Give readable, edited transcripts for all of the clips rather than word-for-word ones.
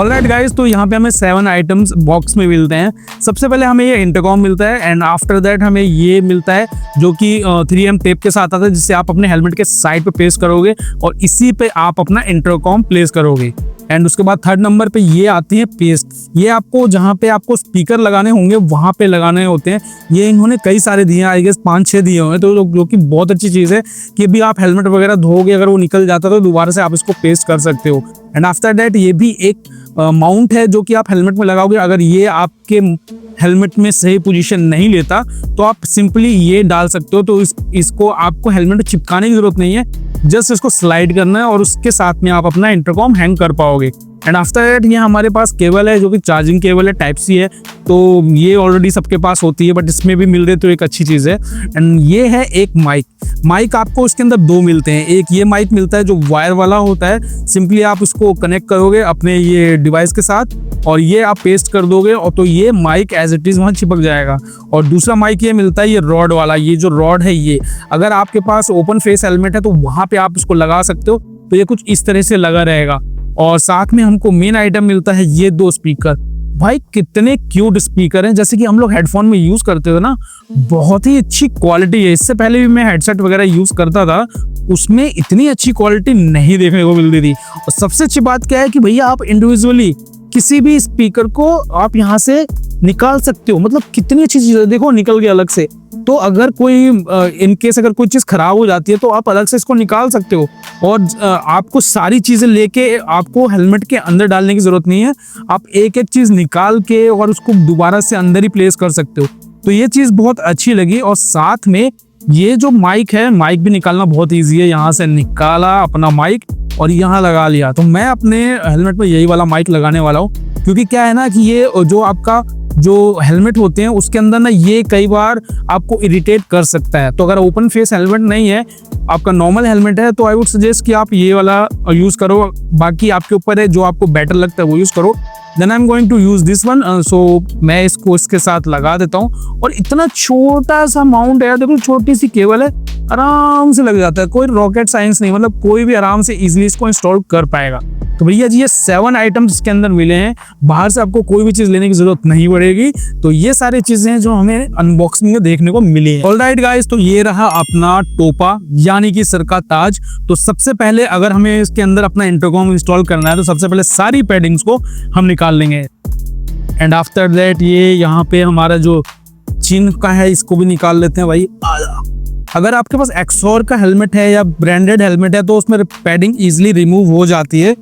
Alright guys, तो यहाँ पे हमें 7 आइटम्स बॉक्स में मिलते हैं। सबसे पहले हमें ये इंटरकॉम मिलता है एंड आफ्टर दैट हमें ये मिलता है जो कि 3M टेप के साथ आता है, जिससे आप अपने हेलमेट के साइड पे पेस्ट करोगे और इसी पे आप अपना इंटरकॉम प्लेस करोगे। एंड उसके बाद थर्ड नंबर पे ये आती है पेस्ट। ये आपको जहाँ पे आपको स्पीकर लगाने होंगे वहाँ पे लगाने होते हैं। ये इन्होंने कई सारे दिए हैं, आई गेस 5-6 दिए हुए हैं, तो जो कि बहुत अच्छी चीज़ है कि भी आप हेलमेट वगैरह धोगे, अगर वो निकल जाता है तो दोबारा से आप इसको पेस्ट कर सकते हो। एंड आफ्टर दैट ये भी एक माउंट है जो कि आप हेलमेट में लगाओगे। अगर ये आपके हेलमेट में सही पोजीशन नहीं लेता तो आप सिंपली ये डाल सकते हो। तो इसको आपको हेलमेट में चिपकाने की जरूरत नहीं है, जस्ट इसको स्लाइड करना है और उसके साथ में आप अपना इंटरकॉम हैंग कर पाओगे। एंड आफ्टर दैट ये हमारे पास केबल है जो कि चार्जिंग केबल है, टाइप सी है, तो ये ऑलरेडी सबके पास होती है, बट इसमें भी मिल रही तो एक अच्छी चीज़ है। एंड ये है एक माइक आपको उसके अंदर 2 मिलते हैं। एक ये माइक मिलता है जो वायर वाला होता है, सिंपली आप उसको कनेक्ट करोगे अपने ये डिवाइस के साथ और ये आप पेस्ट कर दोगे और तो ये माइक एज इट इज़ वहाँ चिपक जाएगा। और दूसरा माइक ये मिलता है ये रॉड वाला, ये जो रॉड है ये अगर आपके पास ओपन फेस हेलमेट है तो वहाँ पे आप इसको लगा सकते हो, तो ये कुछ इस तरह से लगा रहेगा। और साथ में हमको मेन आइटम मिलता है ये 2 स्पीकर। भाई कितने क्यूट स्पीकर हैं, जैसे कि हम लोग हेडफोन में यूज करते थे ना, बहुत ही अच्छी क्वालिटी है। इससे पहले भी मैं हेडसेट वगैरह यूज करता था, उसमें इतनी अच्छी क्वालिटी नहीं देखने को मिलती थी। और सबसे अच्छी बात क्या है कि भैया आप इंडिविजुअली किसी भी स्पीकर को आप यहाँ से निकाल सकते हो, मतलब कितनी अच्छी चीज है। देखो निकल गया अलग से, तो अगर कोई इनकेस अगर कोई चीज खराब हो जाती है तो आप अलग से इसको निकाल सकते हो। और आपको सारी चीजें लेके आपको हेलमेट के अंदर डालने की जरूरत नहीं है, आप एक एक चीज निकाल के और उसको दोबारा से अंदर ही प्लेस कर सकते हो। तो ये चीज बहुत अच्छी लगी। और साथ में ये जो माइक है, माइक भी निकालना बहुत ईजी है। यहाँ से निकाला अपना माइक और यहाँ लगा लिया। तो मैं अपने हेलमेट में यही वाला माइक लगाने वाला हूँ, क्योंकि क्या है ना कि ये जो आपका जो हेलमेट होते हैं उसके अंदर ना ये कई बार आपको इरिटेट कर सकता है। तो अगर ओपन फेस हेलमेट नहीं है, आपका नॉर्मल हेलमेट है, तो आई वुड सजेस्ट कि आप ये वाला यूज करो। बाकी आपके ऊपर है, जो आपको बेटर लगता है वो यूज करो। Then I am going to use this one. So मैं इसको इसके साथ लगा देता हूँ। और इतना छोटा सा माउंट है, देखो छोटी सी केबल है, आराम से लग जाता है, कोई रॉकेट साइंस नहीं, मतलब कोई भी आराम से इजीली इसको इंस्टॉल कर पाएगा। तो भैया जी ये 7 आइटम्स इसके अंदर मिले हैं, बाहर से आपको कोई भी चीज लेने की जरूरत नहीं पड़ेगी। तो ये सारी चीजें जो हमें अनबॉक्सिंग में देखने को मिली है। ऑलराइट गाइस, तो ये रहा अपना टोपा यानी कि सर का ताज। तो सबसे पहले अगर हमें इसके अंदर अपना इंटरकॉम इंस्टॉल करना है तो सबसे पहले सारी पैडिंग्स को हम निकाल लेंगे। एंड आफ्टर दैट ये यहाँ पे हमारा जो चीन का है इसको भी निकाल लेते हैं भाई। अगर आपके पास एक्सोर का हेलमेट है या ब्रांडेड हेलमेट है तो उसमें पैडिंग इजीली रिमूव हो जाती है।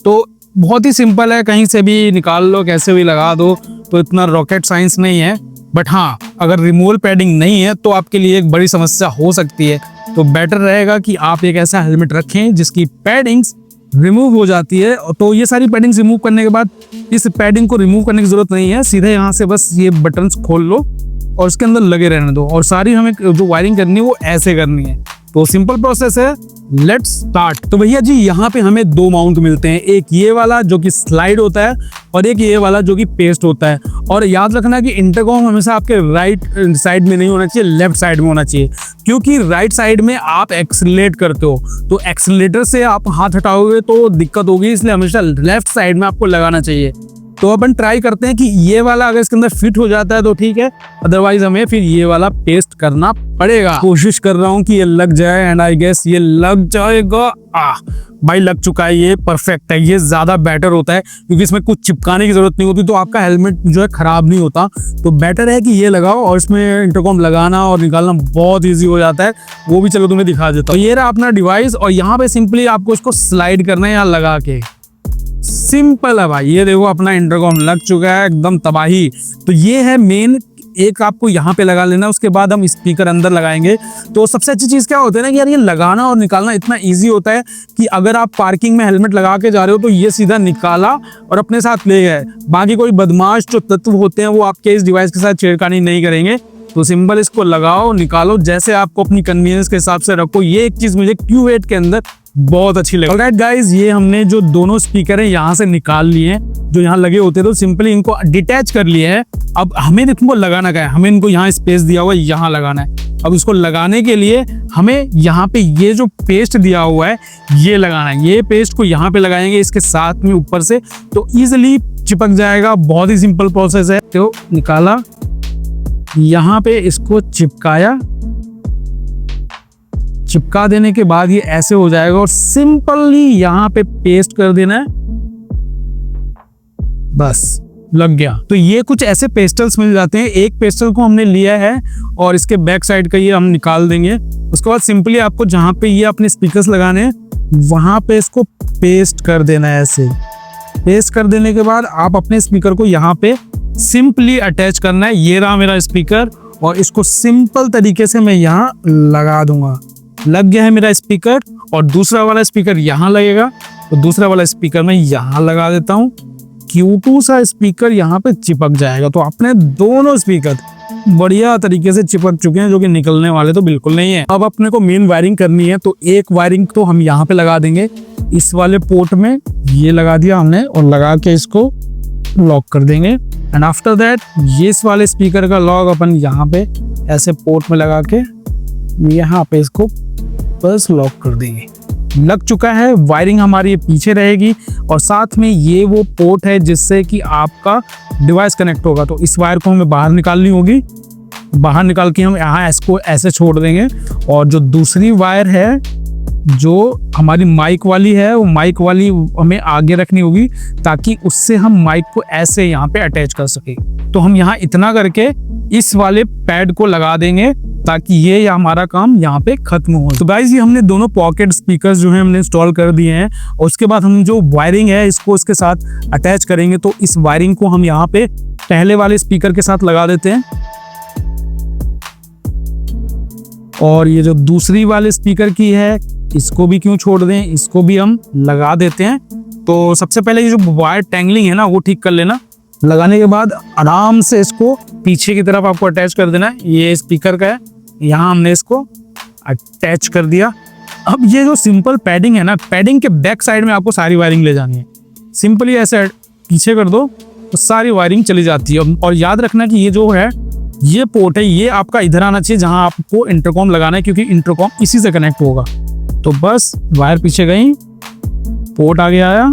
तो बहुत ही सिंपल है, कहीं से भी निकाल लो, कैसे भी लगा दो, तो इतना रॉकेट साइंस नहीं है। बट हाँ, अगर रिमूवल पैडिंग नहीं है तो आपके लिए एक बड़ी समस्या हो सकती है। तो बेटर रहेगा कि आप एक ऐसा हेलमेट रखें जिसकी पैडिंग्स रिमूव हो जाती है। तो ये सारी पैडिंग्स रिमूव करने के बाद इस पैडिंग को रिमूव करने की जरूरत नहीं है, सीधे यहाँ से बस ये बटन्स खोल लो और उसके अंदर लगे रहने दो। और सारी हमें जो वायरिंग करनी है वो ऐसे करनी है। तो सिंपल प्रोसेस है, लेट्स स्टार्ट। तो भैया जी यहाँ पे हमें 2 माउंट मिलते हैं, एक ये वाला जो कि स्लाइड होता है और एक ये वाला जो कि पेस्ट होता है। और याद रखना कि इंटरकॉम हमेशा आपके राइट साइड में नहीं होना चाहिए, लेफ्ट साइड में होना चाहिए, क्योंकि राइट साइड में आप एक्सीलरेट करते हो, तो एक्सीलरेटर से आप हाथ हटाओगे तो दिक्कत होगी, इसलिए हमेशा लेफ्ट साइड में आपको लगाना चाहिए। तो अपन ट्राई करते हैं कि ये वाला अगर इसके अंदर फिट हो जाता है तो ठीक है, अदरवाइज हमें फिर ये वाला पेस्ट करना पड़ेगा। कोशिश कर रहा हूँ कि ये लग जाए एंड आई गेस ये लग जाएगा। भाई लग चुका है, ये परफेक्ट है। ये ज्यादा बेटर होता है क्योंकि इसमें कुछ चिपकाने की जरूरत नहीं होती, तो आपका हेलमेट जो है खराब नहीं होता। तो बेटर है कि ये लगाओ और इसमें इंटरकॉम लगाना और निकालना बहुत ईजी हो जाता है। वो भी चलो तुम्हें दिखा देता हूँ। ये रहा अपना डिवाइस और यहाँ पे सिंपली आपको इसको स्लाइड करना है यहाँ लगा के, सिंपल है भाई। ये देखो अपना इंटरकॉम लग चुका है, एकदम तबाही। तो ये है मेन, एक आपको यहाँ पे लगा लेना, उसके बाद हम स्पीकर अंदर लगाएंगे। तो सबसे अच्छी चीज़ क्या होता है ना कि यार ये लगाना और निकालना इतना इजी होता है कि अगर आप पार्किंग में हेलमेट लगा के जा रहे हो तो ये सीधा निकाला और अपने साथ ले गए। बाकी कोई बदमाश जो तत्व होते हैं वो आपके इस डिवाइस के साथ छेड़खानी नहीं करेंगे। तो सिंपल इसको लगाओ, निकालो, जैसे आपको अपनी कन्वीनियंस के हिसाब से रखो। ये एक चीज़ मुझे Q8 के अंदर बहुत अच्छी लगी। ऑलराइट गाइस, ये हमने जो दोनों स्पीकर हैं यहाँ से निकाल लिए हैं, जो यहाँ लगे होते तो सिंपली इनको डिटैच कर लिए हैं। अब हमें इनको लगाना क्या है, हमें इनको यहाँ स्पेस दिया हुआ है, यहाँ लगाना है। अब इसको लगाने के लिए हमें यहाँ पे ये जो पेस्ट दिया हुआ है ये लगाना है। ये पेस्ट को यहाँ पे लगाएंगे इसके साथ में ऊपर से, तो इजिली चिपक जाएगा। बहुत ही सिंपल प्रोसेस है। तो निकाला, यहाँ पे इसको चिपकाया, चिपका देने के बाद ये ऐसे हो जाएगा और सिंपली यहाँ पे पेस्ट कर देना है, बस लग गया। तो ये कुछ ऐसे पेस्टल्स मिल जाते हैं। एक पेस्टल को हमने लिया है और इसके बैक साइड का ये हम निकाल देंगे। उसके बाद सिंपली आपको जहाँ पे ये अपने स्पीकर्स लगाने हैं वहाँ पे इसको पेस्ट कर देना है। ऐसे पेस्ट कर देने के बाद आप अपने स्पीकर को यहाँ पे सिंपली अटैच करना है। ये रहा मेरा स्पीकर और इसको सिंपल तरीके से मैं यहाँ लगा दूंगा। लग गया है मेरा स्पीकर और दूसरा वाला स्पीकर यहाँ लगेगा, तो दूसरा वाला स्पीकर मैं यहाँ लगा देता हूँ। Q2 सा स्पीकर यहाँ पे चिपक जाएगा। तो अपने दोनों स्पीकर बढ़िया तरीके से चिपक चुके हैं, जो कि निकलने वाले तो बिल्कुल नहीं है। अब अपने को मेन वायरिंग करनी है, तो एक वायरिंग तो हम यहाँ पे लगा देंगे इस वाले पोर्ट में। ये लगा दिया हमने और लगा के इसको लॉक कर देंगे। एंड आफ्टर दैट ये इस वाले स्पीकर का लॉक अपन यहाँ पे ऐसे पोर्ट में लगा के यहाँ पे इसको बस लॉक कर देंगे। लग चुका है। वायरिंग हमारी पीछे रहेगी और साथ में ये वो पोर्ट है जिससे कि आपका डिवाइस कनेक्ट होगा। तो इस वायर को हमें बाहर निकालनी होगी। बाहर निकाल के हम यहाँ इसको ऐसे छोड़ देंगे और जो दूसरी वायर है जो हमारी माइक वाली है, वो माइक वाली हमें आगे रखनी होगी ताकि उससे हम माइक को ऐसे यहाँ पे अटैच कर सके। तो हम यहाँ इतना करके इस वाले पैड को लगा देंगे ताकि ये हमारा काम यहाँ पे खत्म हो। तो गाइस ये हमने दोनों पॉकेट स्पीकर्स जो है हमने इंस्टॉल कर दिए हैं और उसके बाद हम जो वायरिंग है इसको इसके साथ अटैच करेंगे। तो इस वायरिंग को हम यहाँ पे पहले वाले स्पीकर के साथ लगा देते हैं और ये जो दूसरी वाले स्पीकर की है इसको भी क्यों छोड़ दें, इसको भी हम लगा देते हैं। तो सबसे पहले ये जो वायर टैंगलिंग है ना वो ठीक कर लेना। लगाने के बाद आराम से इसको पीछे की तरफ आपको अटैच कर देना है। ये स्पीकर का है, यहाँ हमने इसको अटैच कर दिया। अब ये जो सिंपल पैडिंग है ना, पैडिंग के बैक साइड में आपको सारी वायरिंग ले जानी है। सिंपली ऐसे पीछे कर दो तो सारी वायरिंग चली जाती है। और याद रखना कि ये जो है ये पोर्ट है, ये आपका इधर आना चाहिए जहां आपको इंटरकॉम लगाना है, क्योंकि इंटरकॉम इसी से कनेक्ट होगा। तो बस वायर पीछे गई, पोर्ट आगे आया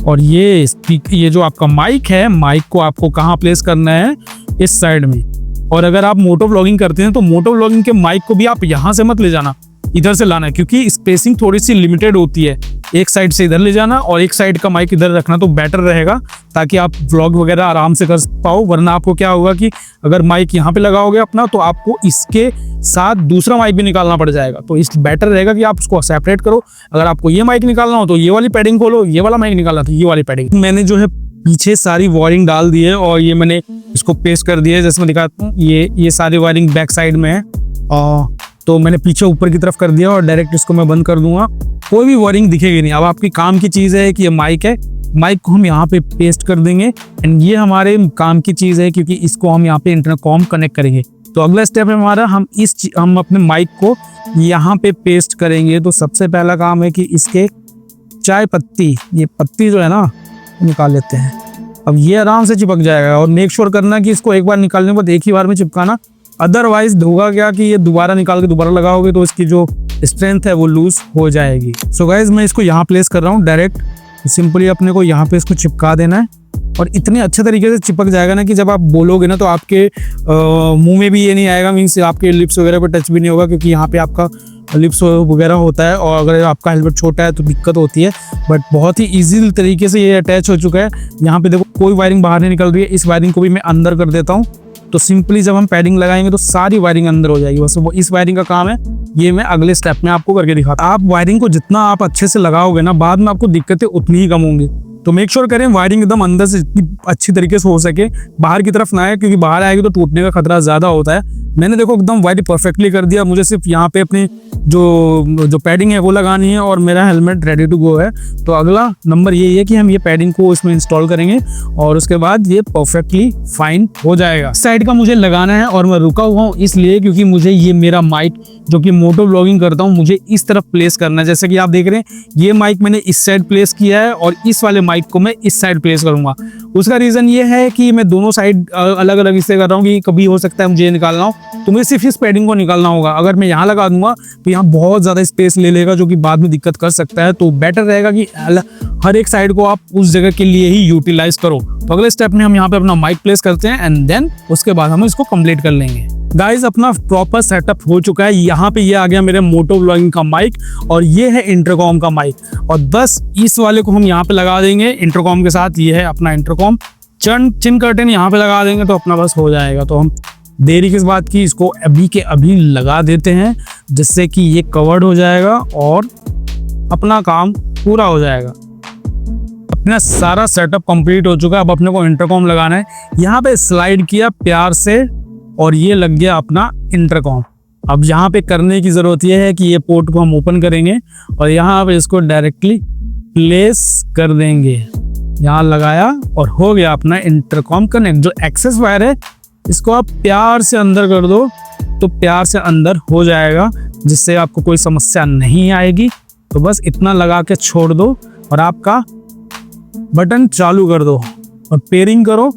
और ये जो आपका माइक है, माइक को आपको कहाँ प्लेस करना है, इस साइड में। और अगर आप मोटो व्लॉगिंग करते हैं तो मोटो व्लॉगिंग के माइक को भी आप यहाँ से मत ले जाना, इधर से लाना है, क्योंकि स्पेसिंग थोड़ी सी लिमिटेड होती है। एक साइड से इधर ले जाना और एक साइड का माइक इधर रखना तो बेटर रहेगा, ताकि आप व्लॉग वगैरह आराम से कर पाओ। वरना आपको क्या होगा कि अगर माइक यहाँ पे लगाओगे अपना, तो आपको इसके साथ दूसरा माइक भी निकालना पड़ जाएगा। तो इस बेटर रहेगा कि आप उसको सेपरेट करो। अगर आपको ये माइक निकालना हो तो ये वाली पैडिंग खोलो, ये वाला माइक निकालना तो ये वाली पैडिंग। मैंने जो है पीछे सारी वायरिंग डाल दी है और ये मैंने इसको पेस्ट कर दिया है। जैसे मैं दिखाता हूँ, ये सारी वायरिंग बैक साइड में है और तो मैंने पीछे ऊपर की तरफ कर दिया और डायरेक्ट इसको मैं बंद कर दूंगा, कोई भी वायरिंग दिखेगी नहीं। अब आपकी काम की चीज़ है कि ये माइक है, माइक को हम यहाँ पे पेस्ट कर देंगे एंड ये हमारे काम की चीज़ है क्योंकि इसको हम यहाँ पे इंटरकॉम कनेक्ट करेंगे। तो अगला स्टेप है हमारा, हम अपने माइक को यहाँ पे पेस्ट करेंगे। तो सबसे पहला काम है कि इसके चाय पत्ती, ये पत्ती जो है ना निकाल लेते हैं। अब ये आराम से चिपक जाएगा और मेक श्योर करना कि इसको एक बार निकालने के बाद एक ही बार में चिपकाना, अदरवाइज होगा क्या कि ये दोबारा निकाल के दोबारा लगाओगे तो इसकी जो स्ट्रेंथ है वो लूज हो जाएगी। सो गाइज मैं इसको यहाँ प्लेस कर रहा हूँ डायरेक्ट। सिंपली अपने को यहाँ पे इसको चिपका देना है और इतने अच्छे तरीके से चिपक जाएगा ना कि जब आप बोलोगे ना तो आपके मुंह में भी ये नहीं आएगा, मीन्स आपके लिप्स वगैरह पे टच भी नहीं होगा, क्योंकि यहाँ पे आपका लिप्स वगैरह होता है और अगर आपका हेलमेट छोटा है तो दिक्कत होती है। बट बहुत ही इजी तरीके से ये अटैच हो चुका है। यहाँ पे देखो कोई वायरिंग बाहर नहीं निकल रही है। इस वायरिंग को भी मैं अंदर कर देता हूँ। तो सिंपली जब हम पैडिंग लगाएंगे तो सारी वायरिंग अंदर हो जाएगी। बस वो इस वायरिंग का काम है, ये मैं अगले स्टेप में आपको करके दिखाता हूँ। आप वायरिंग को जितना आप अच्छे से लगाओगे ना, बाद में आपको दिक्कतें उतनी ही कम होंगी। तो मेक श्योर करें वायरिंग एकदम अंदर से अच्छी तरीके से हो सके, बाहर की तरफ ना आए, क्योंकि बाहर आएगी तो टूटने का खतरा ज़्यादा होता है। मैंने देखो एकदम वायरिंग परफेक्टली कर दिया। मुझे सिर्फ यहाँ पे अपनी जो पैडिंग है वो लगानी है और मेरा हेलमेट रेडी टू गो है। तो अगला नंबर यही है कि हम ये पैडिंग को इसमें इंस्टॉल करेंगे और उसके बाद ये परफेक्टली फाइन हो जाएगा। साइड का मुझे लगाना है और मैं रुका हुआ हूँ इसलिए क्योंकि मुझे ये मेरा माइक जो कि मोटो व्लॉगिंग करता हूँ, मुझे इस तरफ प्लेस करना है। जैसे कि आप देख रहे हैं ये माइक मैंने इस साइड प्लेस किया है और इस वाले माइक को मैं इस साइड प्लेस करूंगा। उसका रीज़न ये है कि मैं दोनों साइड अलग अलग इससे कर रहा हूँ कि कभी हो सकता है मुझे निकालना हो तो मुझे सिर्फ इस पैडिंग को निकालना होगा। अगर मैं यहाँ लगा दूंगा तो यहाँ बहुत ज़्यादा स्पेस ले लेगा जो कि बाद में दिक्कत कर सकता है। तो बेटर रहेगा कि हर एक साइड को आप उस जगह के लिए ही यूटिलाइज करो। तो अगले स्टेप में हम यहाँ पे अपना माइक प्लेस करते हैं एंड देन उसके बाद हम इसको कंप्लीट कर लेंगे। गाइज अपना प्रॉपर सेटअप हो चुका है। यहाँ पे ये आ गया मेरे मोटो व्लॉगिंग का माइक और ये है इंटरकॉम का माइक और बस इस वाले को हम यहाँ पे लगा देंगे इंटरकॉम के साथ। ये है अपना इंटरकॉम, चिन कर्टेन यहाँ पे लगा देंगे तो अपना बस हो जाएगा। तो हम देरी किस बात की, इसको अभी के अभी लगा देते हैं जिससे कि ये कवर्ड हो जाएगा और अपना काम पूरा हो जाएगा। अपना सारा सेटअप कंप्लीट हो चुका है। अब अपने को इंटरकॉम लगाना है। यहाँ पे स्लाइड किया प्यार से और ये लग गया अपना इंटरकॉम। अब यहाँ पे करने की ज़रूरत ये है कि ये पोर्ट को हम ओपन करेंगे और यहाँ पे इसको डायरेक्टली प्लेस कर देंगे। यहाँ लगाया और हो गया अपना इंटरकॉम कनेक्ट। जो एक्सेस वायर है इसको आप प्यार से अंदर कर दो तो प्यार से अंदर हो जाएगा जिससे आपको कोई समस्या नहीं आएगी। तो बस इतना लगा के छोड़ दो और आपका बटन चालू कर दो और पेयरिंग करो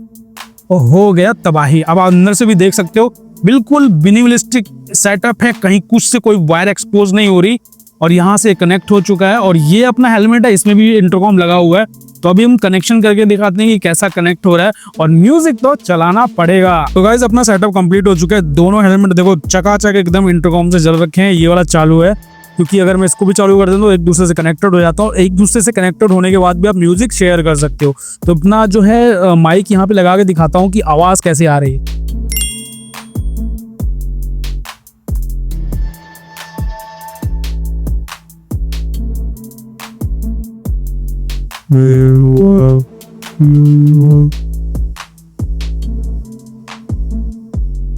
और हो गया तबाही। अब आप अंदर से भी देख सकते हो बिल्कुल मिनिमलिस्टिक सेटअप है, कहीं कुछ से कोई वायर एक्सपोज नहीं हो रही और यहाँ से कनेक्ट हो चुका है। और ये अपना हेलमेट है, इसमें भी इंटरकॉम लगा हुआ है। तो अभी हम कनेक्शन करके दिखाते हैं कि कैसा कनेक्ट हो रहा है और म्यूजिक तो चलाना पड़ेगा। तो गाइस अपना सेटअप कंप्लीट हो चुका है। दोनों हेलमेट देखो चकाचक एकदम इंटरकॉम से जल रखे हैं। ये वाला चालू है क्योंकि अगर मैं इसको भी चालू कर दूं तो एक दूसरे से कनेक्टेड हो जाता हूँ। एक दूसरे से कनेक्टेड होने के बाद भी आप म्यूजिक शेयर कर सकते हो। तो अपना जो है माइक यहाँ पे लगा के दिखाता हूँ कि आवाज़ कैसे आ रही है।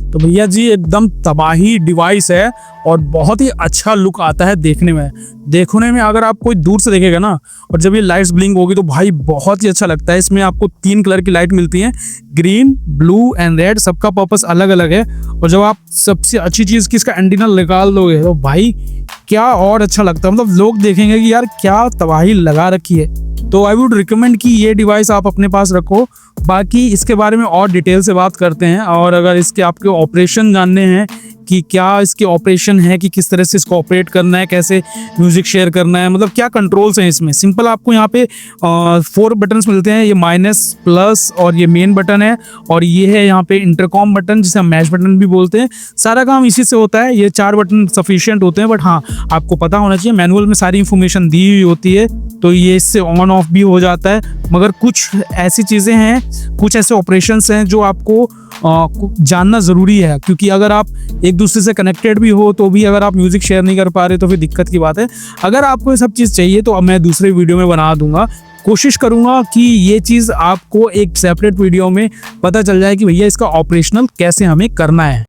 तो भैया जी एकदम तबाही डिवाइस है और बहुत ही अच्छा लुक आता है देखने में अगर आप कोई दूर से देखेगा ना और जब ये लाइट्स ब्लिंक होगी तो भाई बहुत ही अच्छा लगता है। इसमें आपको 3 कलर की लाइट मिलती हैं, ग्रीन, ब्लू एंड रेड। सबका पर्पस अलग अलग है और जब आप सबसे अच्छी चीज़ की इसका एंटीना निकाल दोगे तो भाई क्या और अच्छा लगता है। मतलब लोग देखेंगे कि यार क्या तबाही लगा रखी है। तो आई वुड रिकमेंड कि ये डिवाइस आप अपने पास रखो। बाकी इसके बारे में और डिटेल से बात करते हैं और अगर इसके आपके ऑपरेशन जानने हैं कि क्या इसके ऑपरेशन है कि किस तरह से इसको ऑपरेट करना है, कैसे म्यूजिक शेयर करना है, मतलब क्या कंट्रोल्स हैं इसमें। सिंपल आपको यहाँ पे 4 बटन्स मिलते हैं, ये माइनस, प्लस और ये मेन बटन है और ये है यहाँ पे इंटरकॉम बटन जिसे हम मैच बटन भी बोलते हैं। सारा काम इसी से होता है। ये 4 बटन सफिशिएंट होते हैं बट हाँ आपको पता होना चाहिए मैनुअल में सारी इंफॉर्मेशन दी हुई होती है तो ये इससे ऑन ऑफ भी हो जाता है। मगर कुछ ऐसी चीज़ें हैं, कुछ ऐसे ऑपरेशंस हैं जो आपको जानना ज़रूरी है क्योंकि अगर आप एक दूसरे से कनेक्टेड भी हो तो भी अगर आप म्यूज़िक शेयर नहीं कर पा रहे तो फिर दिक्कत की बात है। अगर आपको ये सब चीज़ चाहिए तो अब मैं दूसरे वीडियो में बना दूंगा। कोशिश करूंगा कि ये चीज़ आपको एक सेपरेट वीडियो में पता चल जाए कि भैया इसका ऑपरेशनल कैसे हमें करना है।